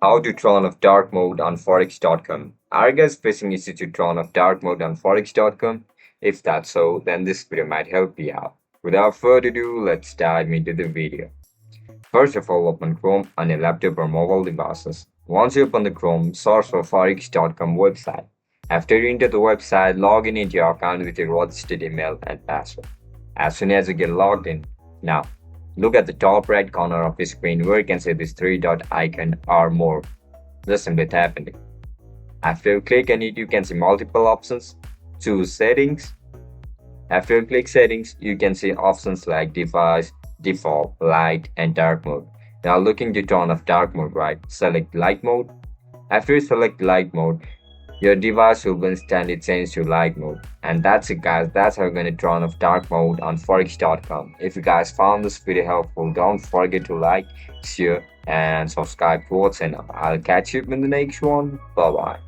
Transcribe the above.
How to turn off dark mode on Forex.com. Are you guys facing issue to turn off dark mode on Forex.com? If that's so, then this video might help you out. Without further ado, let's dive into the video. First of all, open Chrome on your laptop or mobile devices. Once you open the Chrome, search for Forex.com website. After you enter the website, log in into your account with your registered email and password. As soon as you get logged in, now look at the top right corner of the screen where you can see this three dot icon or more. Just simply tap on it. After you click on it, you can see multiple options. Choose settings. After you click settings, you can see options like device, default, light, and dark mode. Now looking to turn off dark mode, right? Select light mode. After you select light mode, your device will instantly change to light mode. And that's it guys, that's how you're going to turn off dark mode on Forex.com. If you guys found this video helpful, don't forget to like, share, and subscribe to our channel. I'll catch you in the next one. Bye bye.